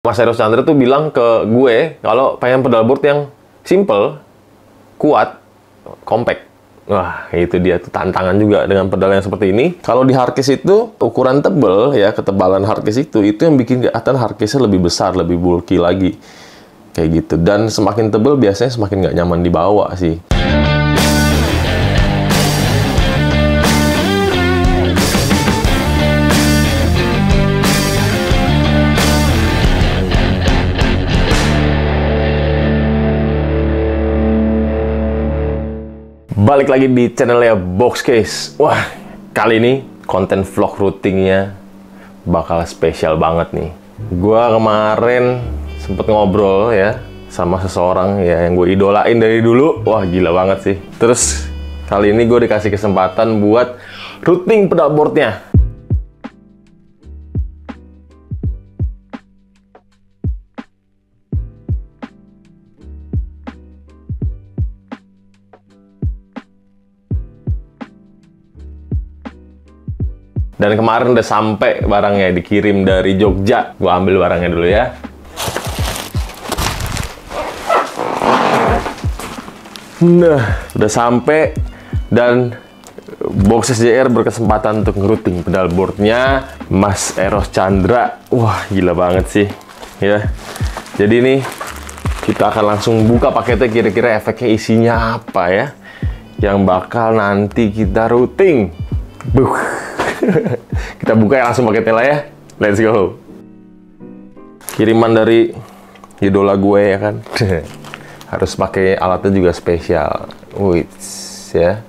Mas Eros Chandra tuh bilang ke gue kalau pengen pedalboard yang simple, kuat, compact. Wah, itu dia tuh tantangan juga dengan pedal yang seperti ini. Kalau di hardcase itu ukuran tebel ya, ketebalan hardcase itu yang bikin kelihatan hardcase-nya lebih besar, lebih bulky lagi. Kayak gitu. Dan semakin tebel biasanya semakin nggak nyaman dibawa sih. Balik lagi di channelnya Boxcase. Wah, kali ini konten vlog routingnya bakal spesial banget nih. Gua kemarin sempet ngobrol ya sama seseorang ya yang gue idolain dari dulu. Wah, gila banget sih. Terus kali ini gue dikasih kesempatan buat routing pedalboardnya. Dan kemarin udah sampai barangnya, dikirim dari Jogja. Gua ambil barangnya dulu ya. Nah, udah sampai dan Boxcase JR berkesempatan untuk ngerouting pedalboardnya Mas Eros Chandra. Wah, gila banget sih, ya. Jadi nih kita akan langsung buka paketnya, kira-kira efeknya isinya apa ya, yang bakal nanti kita routing. Kita buka ya langsung paketnya lah ya. Let's go. Kiriman dari idola gue ya kan. Harus pakai alatnya juga spesial. Wih, ya.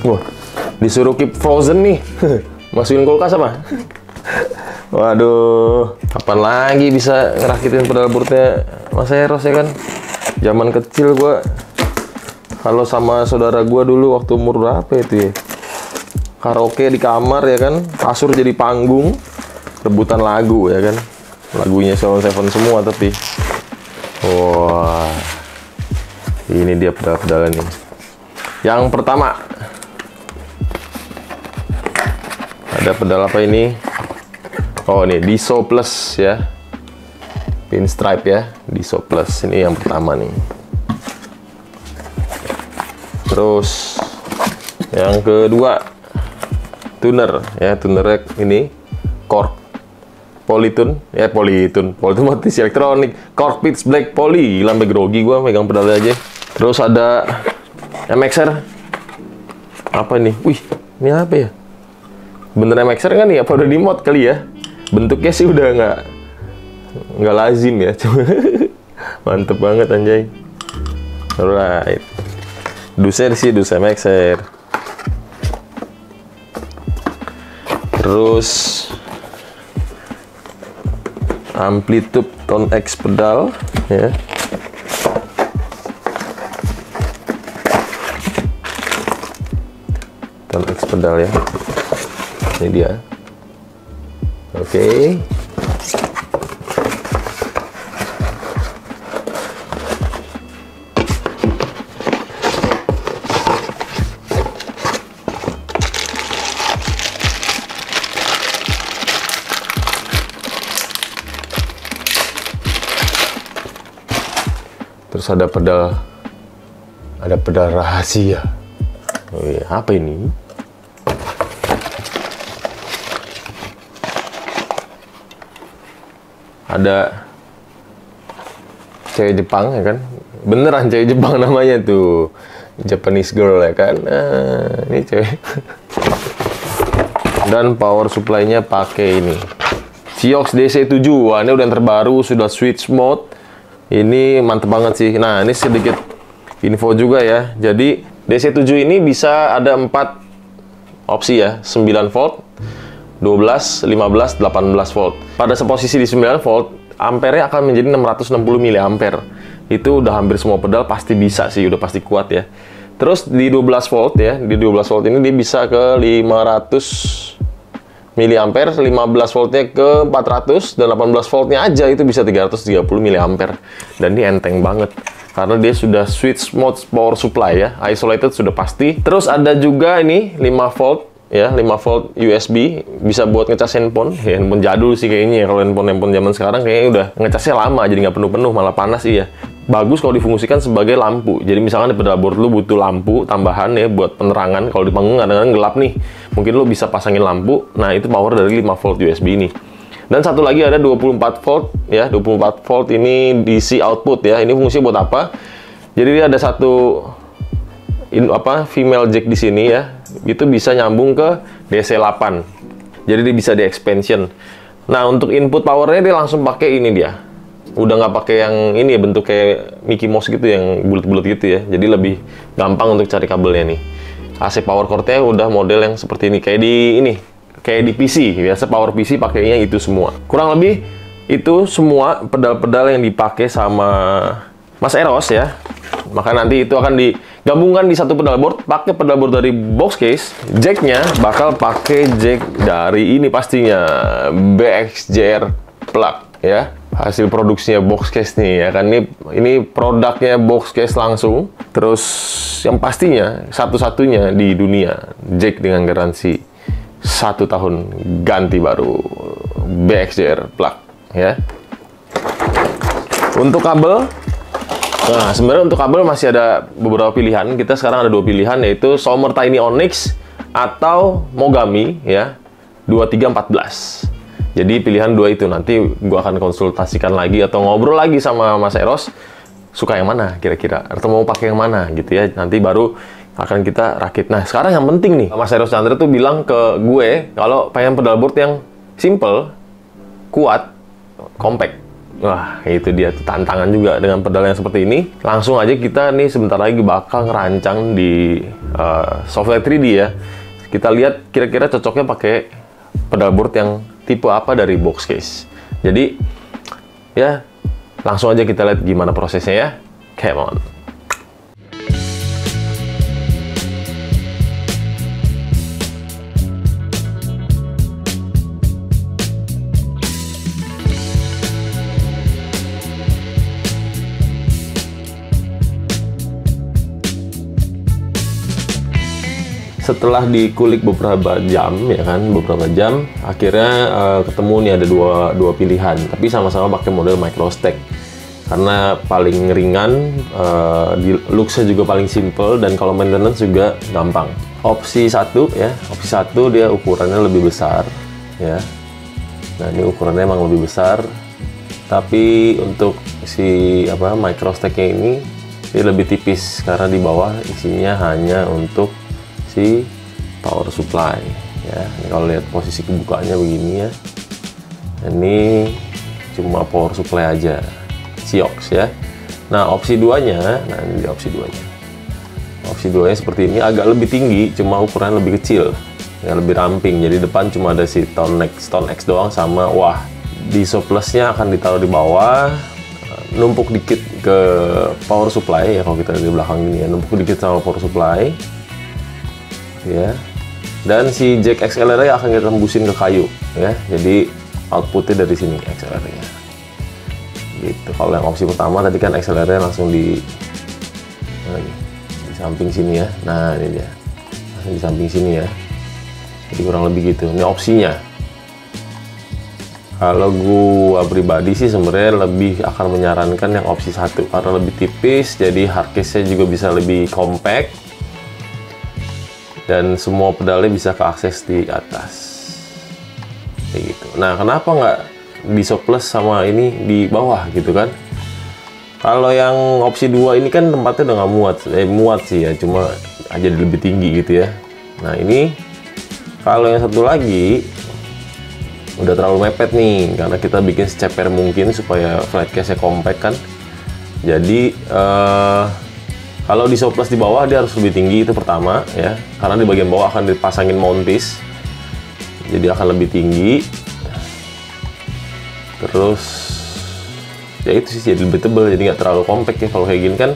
Wah, disuruh keep frozen nih. Masukin kulkas apa? Waduh, kapan lagi bisa ngerakitin pedalboardnya Mas Eros ya kan? Zaman kecil gue kalau sama saudara gue dulu waktu umur berapa itu ya, karaoke di kamar ya kan, kasur jadi panggung, rebutan lagu ya kan, lagunya Sheila On 7 semua. Tapi wah, ini dia pedal-pedalan nih. Yang pertama ada pedal apa ini? Oh, ini Diso Plus ya, pinstripe ya, Diso Plus. Ini yang pertama nih. Terus yang kedua tuner ya, tuner ini Korg Polytune ya, Polytune motif elektronik Korg Pitch Black Poly. Lambe grogi gua megang pedalnya aja. Terus ada MXR. Apa ini? Wih, ini apa ya? Bener MXR kan ya? Apa udah di mod kali ya? Bentuknya sih udah nggak lazim ya, mantep banget anjay. Alright, dusnya sih dus MXR. Terus amplitude tone X pedal ya. Tone X pedal ya. Ini dia. Oke. Terus ada pedal rahasia. Oh iya, apa ini? Ada cewek Jepang ya kan, beneran cewek Jepang namanya tuh, Japanese girl ya kan. Nah, ini cewek. Dan power supply-nya pakai ini Siox DC7. Wah, ini udah yang terbaru, sudah switch mode. Ini mantep banget sih. Nah, ini sedikit info juga ya. Jadi DC7 ini bisa ada 4 opsi ya, 9 volt, 12, 15, 18 volt. Pada posisi di 9 volt, ampere akan menjadi 660 mAh. Itu udah hampir semua pedal pasti bisa sih, udah pasti kuat ya. Terus di 12 volt ya, di 12 volt ini dia bisa ke 500 mAh, 15 voltnya ke 400, dan 18 voltnya aja itu bisa 330 mAh. Dan ini enteng banget. karena dia sudah switch mode power supply ya, isolated sudah pasti. Terus ada juga ini 5 volt ya, 5 volt USB, bisa buat ngecas handphone. Ya, handphone jadul sih kayaknya ya, kalau handphone zaman sekarang kayaknya udah ngecasnya lama, jadi nggak penuh-penuh, malah panas iya. Bagus kalau difungsikan sebagai lampu. Jadi misalkan di pedalboard lu butuh lampu tambahan ya buat penerangan, kalau di panggung kadang-kadang gelap nih, mungkin lu bisa pasangin lampu. Nah, itu power dari 5 volt USB ini. Dan satu lagi ada 24 volt ya, 24 volt ini DC output ya. Ini fungsinya buat apa? Jadi dia ada satu female jack di sini ya. Itu bisa nyambung ke DC8. Jadi dia bisa di expansion. Nah, untuk input powernya dia langsung pakai ini dia. Udah nggak pakai yang ini ya, bentuk kayak Mickey Mouse gitu yang bulat-bulat gitu ya. Jadi lebih gampang untuk cari kabelnya nih. AC power cord-nya udah model yang seperti ini, kayak di PC, biasa power PC pakainya itu semua. Kurang lebih itu semua pedal-pedal yang dipakai sama Mas Eros ya. Maka nanti itu akan digabungkan di satu pedalboard, pakai pedalboard dari Boxcase. Jacknya bakal pakai jack dari ini pastinya, BXJR plug ya. Hasil produksinya Boxcase nih ya kan, ini produknya Boxcase langsung. Terus yang pastinya satu-satunya di dunia jack dengan garansi 1 tahun ganti baru, BXJR plug ya. Untuk kabel, nah sebenarnya untuk kabel masih ada beberapa pilihan. Kita sekarang ada 2 pilihan, yaitu Sommer Tiny Onyx atau Mogami ya, 2314. Jadi pilihan 2 itu nanti gua akan konsultasikan lagi atau ngobrol lagi sama Mas Eros, suka yang mana kira-kira, atau mau pakai yang mana gitu ya. Nanti baru akan kita rakit. Nah, sekarang yang penting nih, Mas Eros Chandra tuh bilang ke gue kalau pengen pedalboard yang simple, kuat, compact. Wah, itu dia tuh tantangan juga dengan pedal yang seperti ini. Langsung aja kita nih sebentar lagi bakal ngerancang di software 3D ya. Kita lihat kira-kira cocoknya pakai pedalboard yang tipe apa dari Boxcase. Jadi ya langsung aja kita lihat gimana prosesnya ya. Come on. Setelah dikulik beberapa jam ya kan, akhirnya ketemu nih ada dua pilihan, tapi sama-sama pakai model microstack karena paling ringan, looks-nya juga paling simple, dan kalau maintenance juga gampang. Opsi 1 ya, opsi 1 dia ukurannya lebih besar ya. Nah, ini ukurannya emang lebih besar, tapi untuk si microstack-nya ini dia lebih tipis karena di bawah isinya hanya untuk si power supply ya. Ini kalau lihat posisi kebukanya begini ya, ini cuma power supply aja, Siox ya. Nah, opsi 2-nya, nah ini opsi 2-nya. Opsi 2-nya seperti ini, agak lebih tinggi, cuma ukuran lebih kecil ya, lebih ramping. Jadi depan cuma ada si Stone X doang sama DISO Plus-nya akan ditaruh di bawah, numpuk dikit ke power supply ya. Kalau kita di belakang ini ya, numpuk dikit sama power supply ya, dan si jack XLR-nya akan kita tembusin ke kayu ya, jadi outputnya dari sini XLR-nya gitu. Kalau yang opsi pertama tadi kan XLR-nya langsung di samping sini ya. Nah, ini dia langsung di samping sini ya, jadi kurang lebih gitu. Ini opsinya. Kalau gua pribadi sih sebenarnya lebih akan menyarankan yang opsi 1 karena lebih tipis, jadi hardcase-nya juga bisa lebih compact, dan semua pedalnya bisa keakses di atas kayak gitu. Nah, kenapa nggak DISO Plus sama ini di bawah gitu kan? Kalau yang opsi 2 ini kan tempatnya udah nggak muat sih ya, cuma aja lebih tinggi gitu ya. Nah, ini kalau yang satu lagi udah terlalu mepet nih, karena kita bikin seceper mungkin supaya flat case-nya compact kan. Jadi kalau DISO Plus di bawah dia harus lebih tinggi, itu pertama ya, karena di bagian bawah akan dipasangin mount piece, jadi akan lebih tinggi. Terus ya itu sih, jadi lebih tebal, jadi nggak terlalu compact ya kalau kayak gini kan.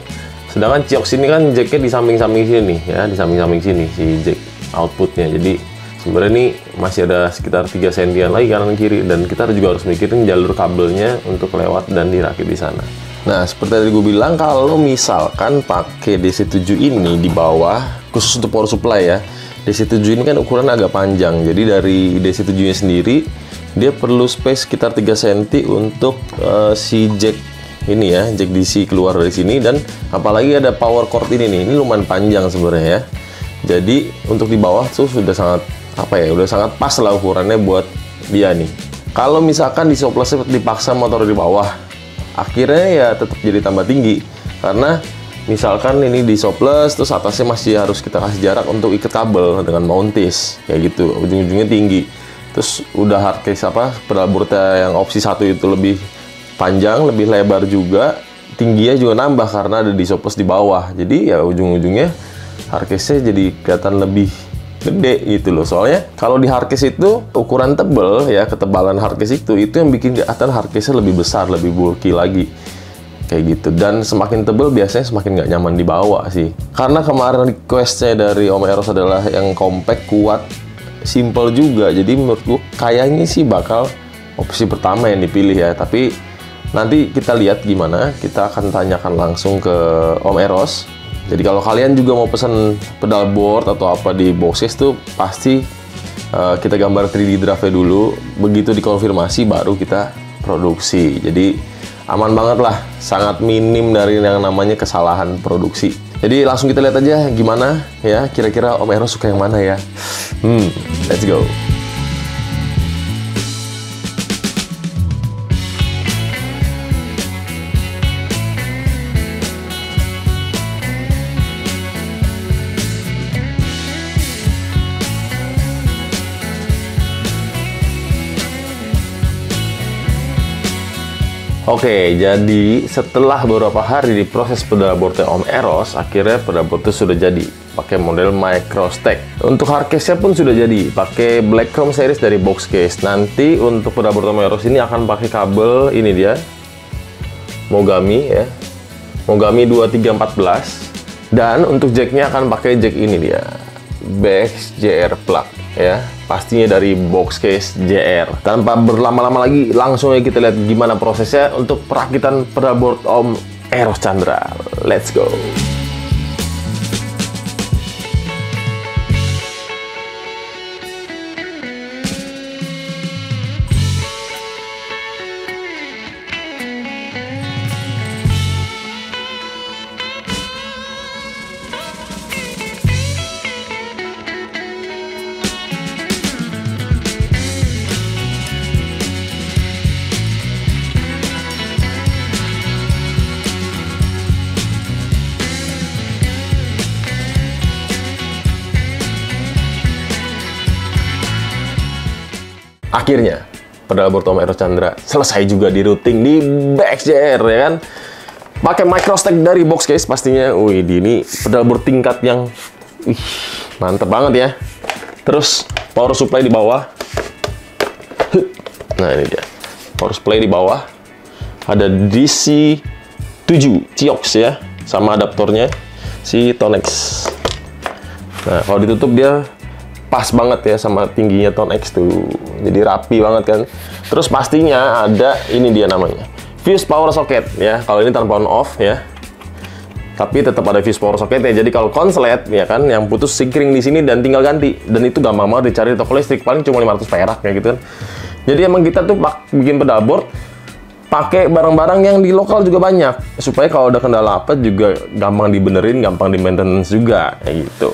Sedangkan Siox ini kan jacknya di samping-samping sini ya, di samping-samping sini si jack outputnya, jadi sebenarnya nih masih ada sekitar 3 sentian lagi kanan kiri, dan kita juga harus mikirin jalur kabelnya untuk lewat dan dirakit di sana. Nah, seperti tadi gue bilang, kalau misalkan pakai DC7 ini di bawah, khusus untuk power supply ya, DC7 ini kan ukuran agak panjang, jadi dari DC7-nya sendiri dia perlu space sekitar 3 cm untuk si jack ini ya, jack DC keluar dari sini, dan apalagi ada power cord ini lumayan panjang sebenarnya ya. Jadi untuk di bawah tuh sudah sangat udah sangat pas lah ukurannya buat dia nih. Kalau misalkan di soplesnya dipaksa motor di bawah, akhirnya ya tetap jadi tambah tinggi, karena misalkan ini di soples terus atasnya masih harus kita kasih jarak untuk ikat kabel dengan mountis kayak gitu, ujung-ujungnya tinggi. Terus udah hardcase pedal boardnya yang opsi 1 itu lebih panjang, lebih lebar juga, tingginya juga nambah karena ada di soples di bawah. Jadi ya ujung-ujungnya hardcase-nya jadi kelihatan lebih gede gitu loh. Soalnya kalau di hardcase itu ukuran tebel ya, ketebalan hardcase itu yang bikin kelihatan hardcase-nya lebih besar, lebih bulky lagi kayak gitu. Dan semakin tebel biasanya semakin nggak nyaman dibawa sih. Karena kemarin request-nya dari Om Eros adalah yang compact, kuat, simple juga. Jadi menurutku kayaknya sih bakal opsi pertama yang dipilih ya. Tapi nanti kita lihat gimana. Kita akan tanyakan langsung ke Om Eros. Jadi kalau kalian juga mau pesan pedal board atau apa di Boxcase tuh pasti kita gambar 3D draft-nya dulu, begitu dikonfirmasi baru kita produksi. Jadi aman banget lah, sangat minim dari yang namanya kesalahan produksi. Jadi langsung kita lihat aja gimana ya, kira-kira Om Eros suka yang mana ya. Let's go. Oke, jadi setelah beberapa hari diproses pedal boardnya Om Eros, akhirnya pedal boardnya sudah jadi pakai model Microstack. Untuk hardcase-nya pun sudah jadi pakai Black Chrome series dari Boxcase. Nanti untuk pedal board Om Eros ini akan pakai kabel ini dia, Mogami ya, Mogami 2314. Dan untuk jacknya akan pakai jack ini dia, BX JR plug ya, pastinya dari Boxcase JR. Tanpa berlama-lama lagi, langsung aja kita lihat gimana prosesnya untuk perakitan pedal board Om Eros Chandra. Let's go. Akhirnya pedal board Om Eros Chandra selesai juga di routing di BXJR ya kan. Pakai Microstack dari Boxcase pastinya. Wih, ini pedal board tingkat yang mantep banget ya. Terus power supply di bawah. Nah, ini dia. Power supply di bawah. Ada DC7 Ciox ya, sama adaptornya si Tonex. Nah, kalau ditutup dia pas banget ya sama tingginya Tonex tuh, jadi rapi banget kan. Terus pastinya ada ini dia namanya fuse power socket ya. Kalau ini tanpa on off ya, tapi tetap ada fuse power socket ya. Jadi kalau konslet ya kan yang putus sikring di sini dan tinggal ganti, dan itu gampang banget dicari di toko listrik, paling cuma 500 perak kayak gitu kan. Jadi emang kita tuh bikin pedal board pakai barang-barang yang di lokal juga banyak, supaya kalau ada kendala apa juga gampang dibenerin, gampang di maintenance juga kayak gitu.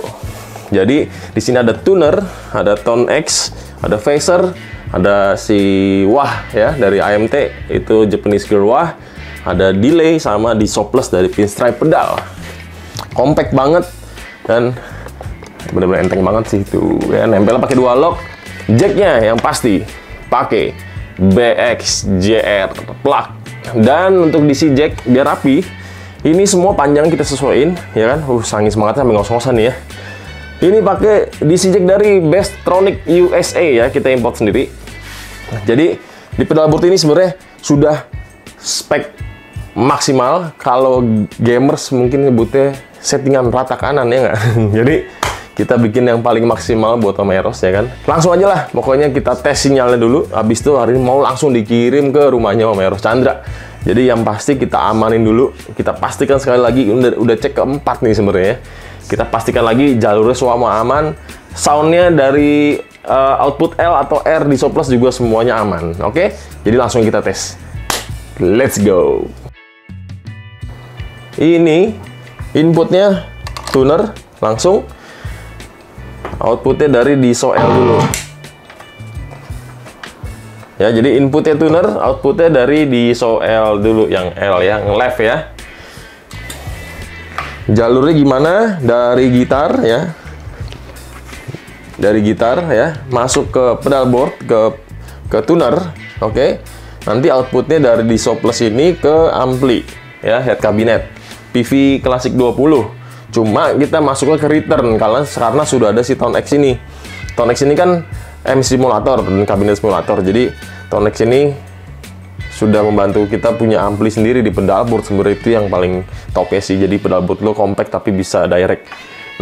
Jadi di sini ada tuner, ada Tonex, ada phaser, ada si wah ya dari AMT, itu Japanese gear wah, ada delay sama di soples dari pinstripe pedal. Compact banget dan bener-bener enteng banget sih itu ya. Nempel pakai 2 lock. Jacknya yang pasti pakai BX JR plug. Dan untuk DC jack biar rapi, ini semua panjang kita sesuaiin ya kan. Sangis semangat sampai ngos-ngosan nih ya. Ini pakai DC jack dari Besttronic USA ya, kita import sendiri. Jadi di pedal board ini sebenarnya sudah spek maksimal. Kalau gamers mungkin nyebutnya settingan rata kanan ya nggak? Jadi kita bikin yang paling maksimal buat Om Eros ya kan. Langsung aja lah, pokoknya kita tes sinyalnya dulu. Habis itu hari ini mau langsung dikirim ke rumahnya Om Eros Chandra. Jadi yang pasti kita amanin dulu. Kita pastikan sekali lagi, udah cek keempat nih sebenarnya. Kita pastikan lagi jalurnya semua aman. Soundnya dari output L atau R di Soples juga semuanya aman. Oke? Jadi langsung kita tes. Let's go. Ini inputnya tuner langsung. Outputnya dari DISO L dulu. Ya, jadi inputnya tuner, outputnya dari DISO L dulu, yang L ya, yang left ya. Jalurnya gimana? Dari gitar ya. Dari gitar ya, masuk ke pedal board, ke tuner, oke. Nanti outputnya dari DISO plus ini ke ampli ya, head cabinet. PV Classic 20. Cuma kita masuknya ke return karena sudah ada si Tone X ini. Tone X ini kan M simulator dan kabinet simulator. Jadi Tone X ini sudah membantu kita punya ampli sendiri di pedal board. Sebenarnya itu yang paling top ya sih. Jadi pedal board lo compact tapi bisa direct.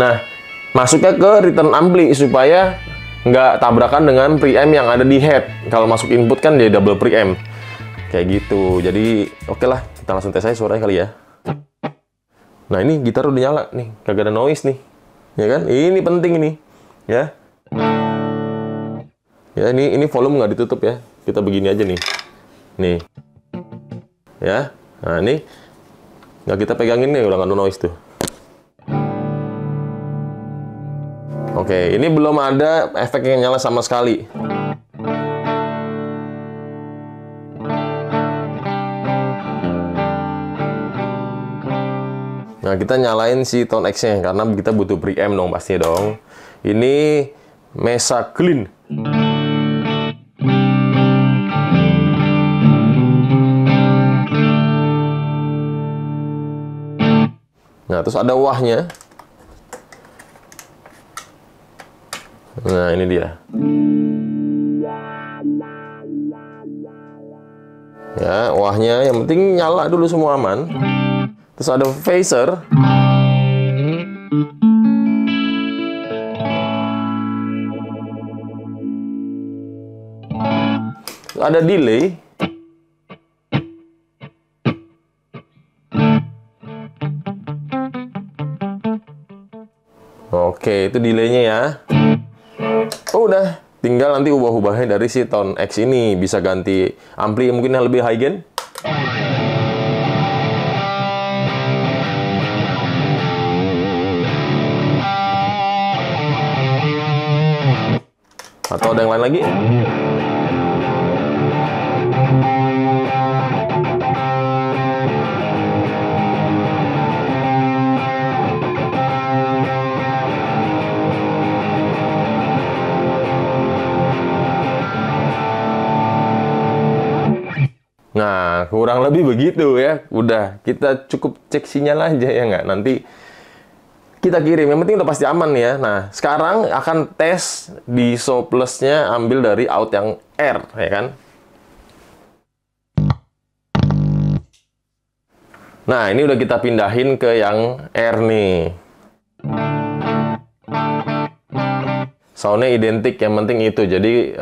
Nah, masuknya ke return ampli supaya nggak tabrakan dengan preamp yang ada di head. Kalau masuk input kan dia double preamp. Kayak gitu. Jadi oke lah, kita langsung tes aja suaranya kali ya. Nah, ini gitar udah nyala nih, kagak ada noise nih. Ya kan? Ini penting ini. Ya. Ya, ini volume nggak ditutup ya. Kita begini aja nih. Nih. Ya. Nah, ini nggak kita pegangin nih, udah nggak ada noise tuh. Oke, ini belum ada efek yang nyala sama sekali. Nah, kita nyalain si Tone X-nya karena kita butuh preamp dong pastinya dong. Ini Mesa Clean. Nah, terus ada wahnya. Nah, ini dia. Ya, wahnya yang penting nyala dulu semua aman. Terus ada phaser. Ada delay. Oke, itu delaynya ya. Oh, udah. Tinggal nanti ubah-ubahnya dari si Tone X ini. Bisa ganti ampli yang mungkin yang lebih high gain. Atau ada yang lain lagi? Nah, kurang lebih begitu ya. Udah, kita cukup cek sinyal aja ya nggak? Nanti kita kirim. Yang penting udah pasti aman ya. Nah, sekarang akan tes di Soples-nya ambil dari out yang R, ya kan? Nah, ini udah kita pindahin ke yang R nih. Soundnya identik, yang penting itu. Jadi,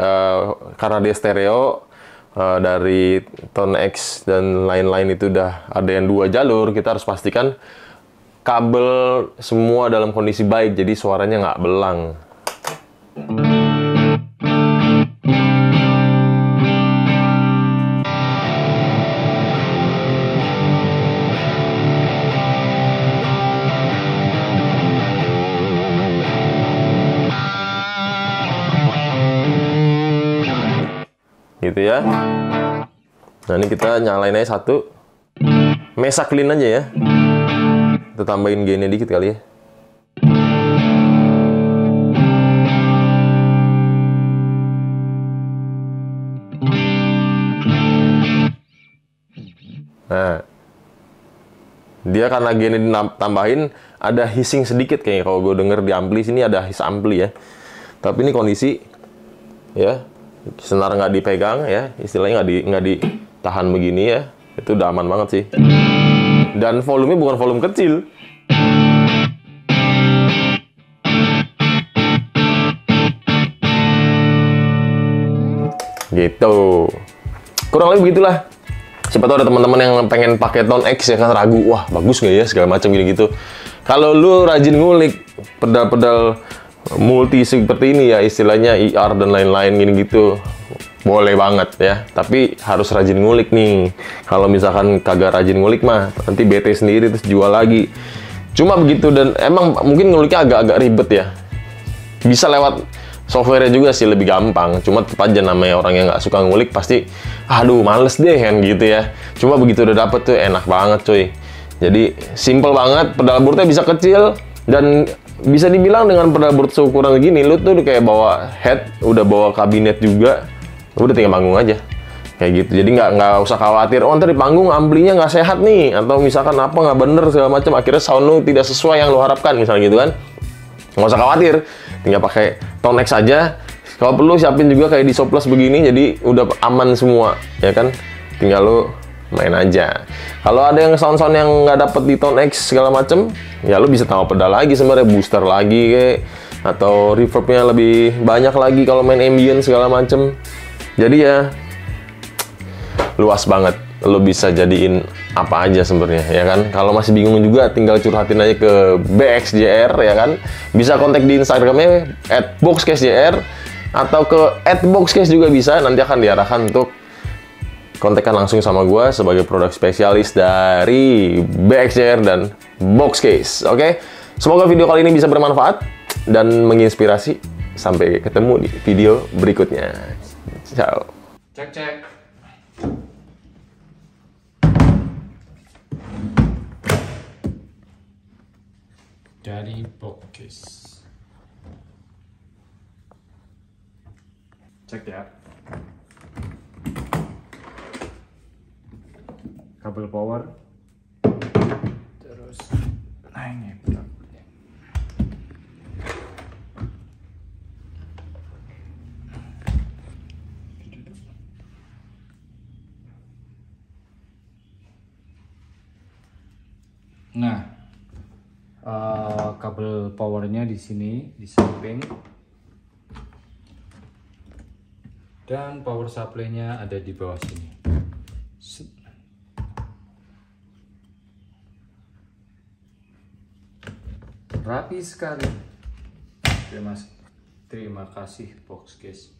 karena dia stereo, dari Tone X dan lain-lain itu udah ada yang 2 jalur, kita harus pastikan kabel semua dalam kondisi baik, jadi suaranya nggak belang. Gitu ya. Nah, ini kita nyalain aja satu. Mesa Clean aja ya. Kita tambahin gainnya dikit kali ya. Nah, dia karena gainnya ditambahin, ada hissing sedikit kayaknya. Kalau gue denger di ampli sini ada hiss ampli ya. Tapi ini kondisi ya, senar nggak dipegang ya, istilahnya nggak ditahan begini ya, itu udah aman banget sih. Dan volumenya bukan volume kecil. gitu. Kurang lebih begitulah. Siapa tahu ada teman-teman yang pengen pakai Tone X ya kan, ragu, wah bagus nggak ya segala macam gini gitu. Kalau lu rajin ngulik pedal-pedal multi seperti ini ya, istilahnya IR dan lain-lain gini gitu, boleh banget ya. Tapi harus rajin ngulik nih. Kalau misalkan kagak rajin ngulik mah nanti bete sendiri terus jual lagi. Cuma begitu, dan emang mungkin nguliknya agak-agak ribet ya. Bisa lewat software-nya juga sih, lebih gampang. Cuma tetap aja namanya orang yang nggak suka ngulik pasti, aduh males deh kan gitu ya. Cuma begitu udah dapet tuh enak banget cuy. Jadi simple banget, pedal boardnya bisa kecil, dan bisa dibilang dengan pedal board seukuran gini, lu tuh kayak bawa head, udah bawa kabinet juga, udah tinggal manggung aja. Kayak gitu, jadi nggak usah khawatir, oh ntar di panggung amplinya nggak sehat nih, atau misalkan apa nggak bener segala macam, akhirnya sound lu tidak sesuai yang lu harapkan, misalnya gitu kan. Nggak usah khawatir, tinggal pakai Tone X aja. Kalau perlu siapin juga kayak di Soplas begini, jadi udah aman semua, ya kan. Tinggal lu main aja. Kalau ada yang sound-sound yang nggak dapet di Tone X segala macem, ya lu bisa tambah pedal lagi sebenarnya, booster lagi kayak, atau reverbnya lebih banyak lagi kalau main ambient segala macem. Jadi ya luas banget, lo bisa jadiin apa aja sebenarnya, ya kan. Kalau masih bingung juga, tinggal curhatin aja ke BXJR, ya kan. Bisa kontak di Instagramnya @boxcasejr, atau ke @boxcase juga bisa. Nanti akan diarahkan untuk kontakkan langsung sama gue sebagai produk spesialis dari BXJR dan Boxcase. Oke, semoga video kali ini bisa bermanfaat dan menginspirasi. Sampai ketemu di video berikutnya. Ciao. Cek. Dari Boxcase. Cek ya. Kabel power. Terus ini pedal. Nah, kabel powernya di sini di samping, dan power supply-nya ada di bawah sini. Rapi sekali. Terima kasih Boxcase.